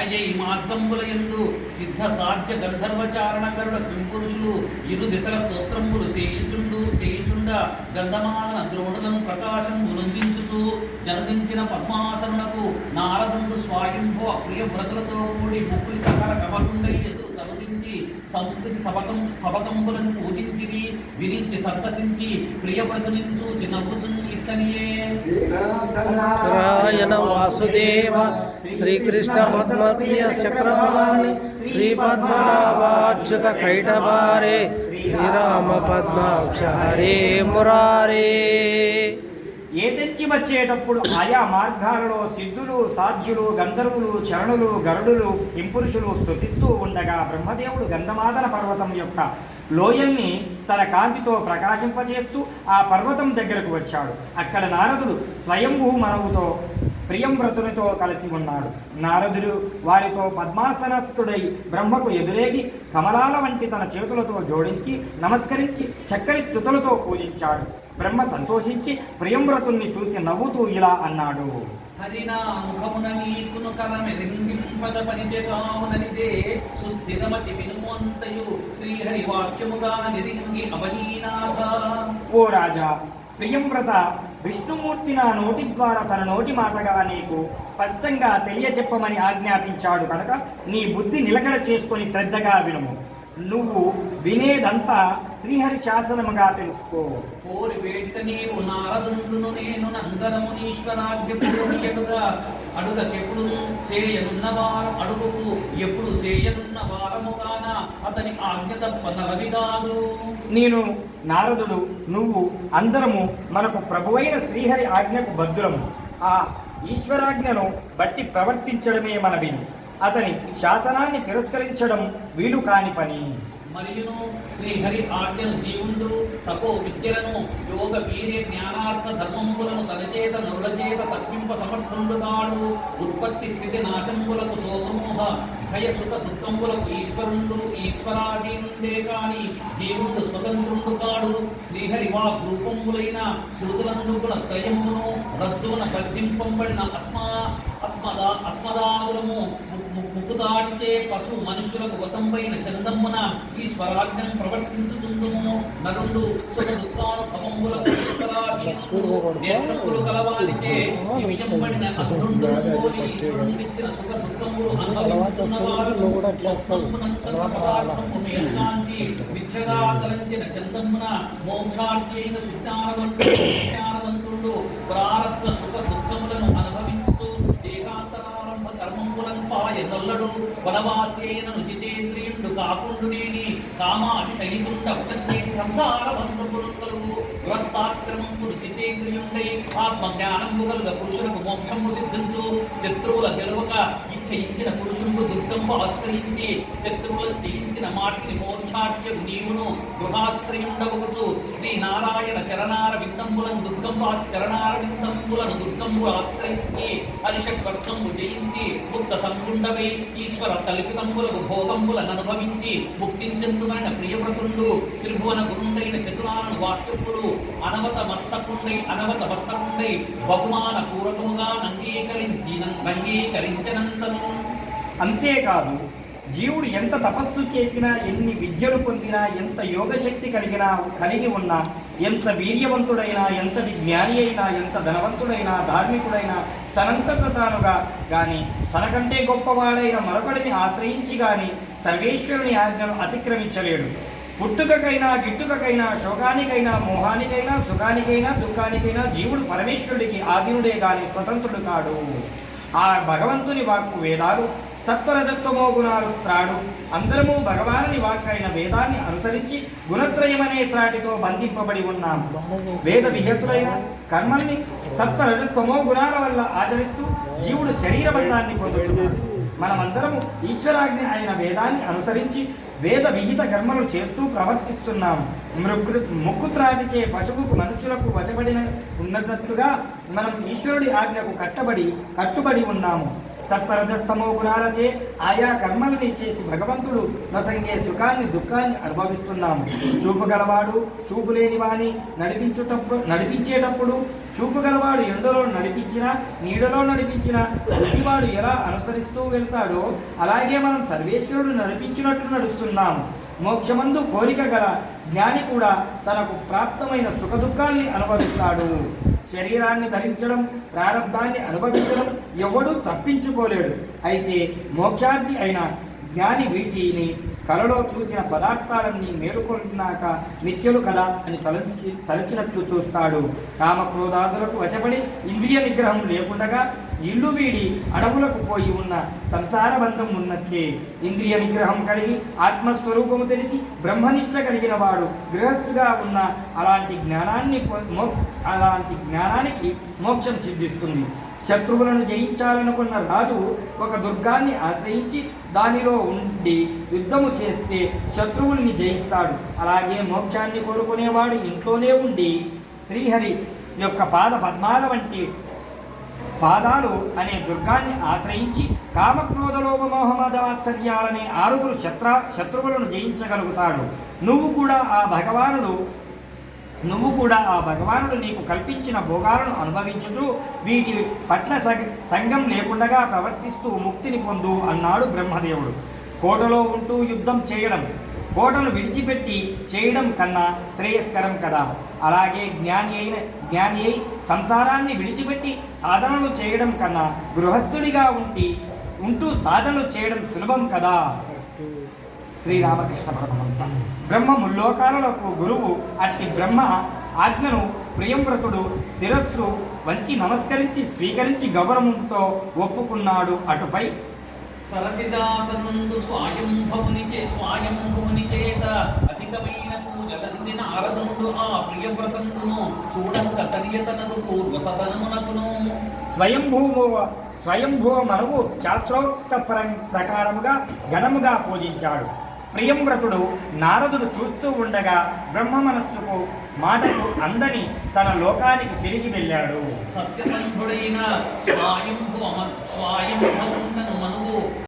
అయ్యై మార్గంబులయందు సిద్ధ సాధ్య గంధర్వచారణ గరుడ కింపురుషులు ఇరు దిశల స్తోత్రములు చేయుచుండ గంధమాదన ద్రోణులను ప్రకాశం ఉల్లంఘించుతూ జనదించిన పద్మాసనులకు నారదుడు స్వాయంభో అప్రియ వ్రతులతో కూడి ముక్కులి కకర కమకుండై ఎదురు తలదించి సంస్కృతి స్థపకంబులను పూజించి విరించి సంతసించి ప్రియవ్రతునించూచి నవ్వుతున్న ఇట్లనియే నారాయణ వాసుదేవ శ్రీకృష్ణ పద్మప్రియ చక్రపాణి శ్రీ పద్మనాభాచ్యుత కైటబారే శ్రీరామ పద్మాక్ష హరే మురారే. ఏదెంచి వచ్చేటప్పుడు ఆయా మార్గాలలో సిద్ధులు సాధ్యులు గంధర్వులు చరణులు గరుడులు కింపురుషులు స్తుతిస్తూ ఉండగా బ్రహ్మదేవుడు గంధమాదన పర్వతం యొక్క లోయల్ని తన కాంతితో ప్రకాశింపచేస్తూ ఆ పర్వతం దగ్గరకు వచ్చాడు. అక్కడ నారదుడు స్వయంభూ మనవుతో ప్రియంవ్రతునితో కలిసి ఉన్నాడు. నారదుడు వారితో పద్మాసనస్థుడై బ్రహ్మకు ఎదురేగి కమలాల వంటి తన చేతులతో జోడించి నమస్కరించి చక్కని స్తుతులతో పూజించాడు. బ్రహ్మ సంతోషించి ప్రియంవ్రతుణ్ణి చూసి నవ్వుతూ ఇలా అన్నాడు. హరినా ముఖమున నీకును కరమెరింపద పనిచేగాముననిదే సుస్థిరమతి వినుమంతయు శ్రీహరి వాక్యముగా నిరింగి అవనీనాథ. ఓ రాజా, ప్రియంవ్రత, విష్ణుమూర్తి నా నోటి ద్వారా తన నోటి మాటగా నీకు స్పష్టంగా తెలియచెప్పమని ఆజ్ఞాపించాడు కనుక నీ బుద్ధి నిలకడ చేసుకొని శ్రద్ధగా వినుము. నువ్వు వినేదంతా శ్రీహరి శాసనముగా తెలుసుకో. కోరి వేట నీవు నారదుండును నేను నందరమునీశ్వరాజ్ఞపుడుగా అడుగకెప్పుడు చేయనున్నవారు అడుగుకు ఎప్పుడు చేయనున్న వారముగాన అతని ఆజ్ఞ తప్ప నలవి కాదు. నేను నారదుడు నువ్వు అందరము మనకు ప్రభువైన శ్రీహరి ఆజ్ఞకు బద్ధులము. ఆ ఈశ్వరాజ్ఞను బట్టి ప్రవర్తించడమే మన విధి. అతని శాసనాన్ని తిరస్కరించడం వీలు కాని పని. మరియును శ్రీహరి ఆజ్ఞను జీవుండు తపో విద్యలను యోగ వీర్య జ్ఞానార్థ ధర్మములను తనచేత నరులచేత తప్పింప సమర్థుండు కాడు. ఉత్పత్తి స్థితి నాశములకు శోకమోహ భయ సుఖ దుఃఖములకు ఈశ్వరుండు ఈశ్వరాధీనుండే కాని జీవుండు స్వతంత్రుండు కాడు. శ్రీహరి వాక్ రూపములైన శృతులందు గుణ త్రయమును రజ్జువున బంధింపబడిన అస్మదాదులము ముక్కుదాటిచే పశు మనుషులకు వశంపైన చందమ్మున ఈశ్వరాజ్ఞం ప్రవర్తించుతుందుము. నరుడు సుఖ దుఃఖానుభవములకు నేత్రములు కలవాలిచే వియంబడిన అంధుండు ఈశ్వరునిచ్చిన సుఖ దుఃఖములు అనుభవిస్తున్నవారు మేల్కాంచి విచ్చగా తలంచిన చందమ్మున మోక్షార్థి అయిన సుజ్ఞానవంతుడు ప్రారబ్ధ సుఖ దుఃఖములను అనుభవించుతూ దేహాంతరారంభ కర్మములంపాయ నొల్లడు వనవాసి అయినను జితేంద్రియుడు కాకుండునేని కామాది సహితుండ చేసి సంసార బంధములు కలుగు గృహస్థాశ్రమంపుడు జితేంద్రియుండై ఆత్మజ్ఞానము కలుగ పురుషులకు మోక్షము సిద్ధించు. శత్రువుల గెలువక ఇచ్చిన పురుషుడు దుర్గంపు ఆశ్రయించి శత్రువులను జయించిన మాటిని మోక్షార్యకు నీవును గృహాశ్రయుండవకుతూ శ్రీనారాయణ చరణార విందంబులను చరణార విందంబులను దుర్గంబు ఆశ్రయించి హరిషట్వర్గంబు జయించి ముక్త సంగుండవై ఈశ్వర కల్పితంబులకు భోగంబులను అనుభవించి ముక్తించెందుమైన ప్రియవ్రతుండు త్రిభువన గురుండైన చతురాలను వాక్యపుడు అనవత మస్తకుండై బహుమాన పూర్వకముగా అంగీకరించినంతను. అంతేకాదు జీవుడు ఎంత తపస్సు చేసినా ఎన్ని విద్యలు పొందినా ఎంత యోగశక్తి కలిగి ఉన్నా ఎంత వీర్యవంతుడైనా ఎంత విజ్ఞాని అయినా ఎంత ధనవంతుడైనా ధార్మికుడైనా తనంతట తానుగా గాని తనకంటే గొప్పవాడైన మరొకడిని ఆశ్రయించి గాని సర్వేశ్వరుని ఆజ్ఞను అతిక్రమించలేడు. పుట్టుకకైనా గిట్టుకకైనా శోకానికైనా మోహానికైనా సుఖానికైనా దుఃఖానికైనా జీవుడు పరమేశ్వరుడికి ఆధీనుడే గాని స్వతంత్రుడు కాడు. ఆ భగవంతుని వాక్కు వేదాలు సత్వరజత్వమో గుణాలు త్రాడు. అందరము భగవానుని వాక్కైన వేదాన్ని అనుసరించి గుణత్రయమనే త్రాటితో బంధింపబడి ఉన్నాం. వేద విహతులైన కర్మల్ని సత్వరజత్వమో గుణాల వల్ల ఆచరిస్తూ జీవుడు శరీరబంధాన్ని పొందుతున్నాడు. మనమందరము ఈశ్వరాజ్ఞ అయిన వేదాన్ని అనుసరించి వేద విహిత కర్మలు చేస్తూ ప్రవర్తిస్తున్నాము. ముక్కు త్రాటిచే పశువుకు మనుషులకు వశపడిన ఉన్నట్లుగా మనం ఈశ్వరుడి ఆజ్ఞకు కట్టుబడి ఉన్నాము. సత్వరజస్తమో గుణాలచే ఆయా కర్మల్ని చేసి భగవంతుడు నొసంగే సుఖాన్ని దుఃఖాన్ని అనుభవిస్తున్నాము. చూపు గలవాడు చూపు లేని వాణి నడిపించేటప్పుడు చూపు గలవాడు ఎండలో నడిపించినా నీడలో నడిపించినా గుడ్డివాడు ఎలా అనుసరిస్తూ వెళ్తాడో అలాగే మనం సర్వేశ్వరుడు నడిపించినట్లు నడుస్తున్నాము. మోక్షమందు కోరిక గల జ్ఞాని కూడా తనకు ప్రాప్తమైన సుఖదుఖాల్ని అనుభవిస్తాడు. శరీరాన్ని ధరించడం, ప్రారంధాన్ని అనుభవించడం ఎవడూ తప్పించుకోలేడు. అయితే మోక్షార్థి అయిన జ్ఞాని వీటిని కలలో చూసిన పదార్థాలన్నీ మేలుకొన్నాక నిత్యులు కదా అని తలచినట్లు చూస్తాడు. కామక్రోధాదులకు వశపడి ఇంద్రియ నిగ్రహం లేకుండగా ఇల్లు వీడి అడవులకు పోయి ఉన్న సంసార బంధం ఉన్నట్లే. ఇంద్రియ నిగ్రహం కలిగి ఆత్మస్వరూపము తెలిసి బ్రహ్మనిష్ట కలిగిన వాడు గృహస్థుగా ఉన్న అలాంటి జ్ఞానానికి మోక్షం సిద్ధిస్తుంది. శత్రువులను జయించాలనుకున్న రాజు ఒక దుర్గాన్ని ఆశ్రయించి దానిలో ఉండి యుద్ధము చేస్తే శత్రువుల్ని జయిస్తాడు. అలాగే మోక్షాన్ని కోరుకునేవాడు ఇంట్లోనే ఉండి శ్రీహరి యొక్క పాద పద్మాల వంటి పాదాలు అనే దుర్గాన్ని ఆశ్రయించి కామక్రోధలోభ మోహమదవాత్సర్యాలనే 6 శత్రువులను జయించగలుగుతాడు. నువ్వు కూడా ఆ భగవానుడు నీకు కల్పించిన భోగాలను అనుభవించుచు వీటి పట్ల సంగం లేకుండా ప్రవర్తిస్తూ ముక్తిని పొందు అన్నాడు బ్రహ్మదేవుడు. కోటలో ఉంటూ యుద్ధం చేయడం కోటను విడిచిపెట్టి చేయడం కన్నా శ్రేయస్కరం కదా. అలాగే జ్ఞాని అయి సంసారాన్ని విడిచిపెట్టి సాధనలు చేయడం కన్నా గృహస్థుడిగా ఉంటూ సాధనలు చేయడం సులభం కదా. శ్రీరామకృష్ణ పరమహంస. బ్రహ్మ ముల్లోకాలకు గురువు. అట్టి బ్రహ్మ ఆజ్ఞను ప్రియంవ్రతుడు శిరస్సు వంచి నమస్కరించి స్వీకరించి గౌరవంతో ఒప్పుకున్నాడు. అటుపై సరసిదాసనుండు స్వాయంభవుని చేత అధికమైన పూజలందిన ఆరదుండు ఆ ప్రియవ్రతండును చూడంగ చర్యతనకు పూర్వసదనమునకును. స్వయంభువ మనవు శాస్త్రోక్త ప్రకారముగా ఘనముగా పూజించాడు. ప్రియంవ్రతుడు నారదుడు చూస్తూ ఉండగా బ్రహ్మ మనస్సుకు మాటకు అందని తన లోకానికి తిరిగి వెళ్ళాడు. సత్యసంధుడైన స్వాయంభువను మనవు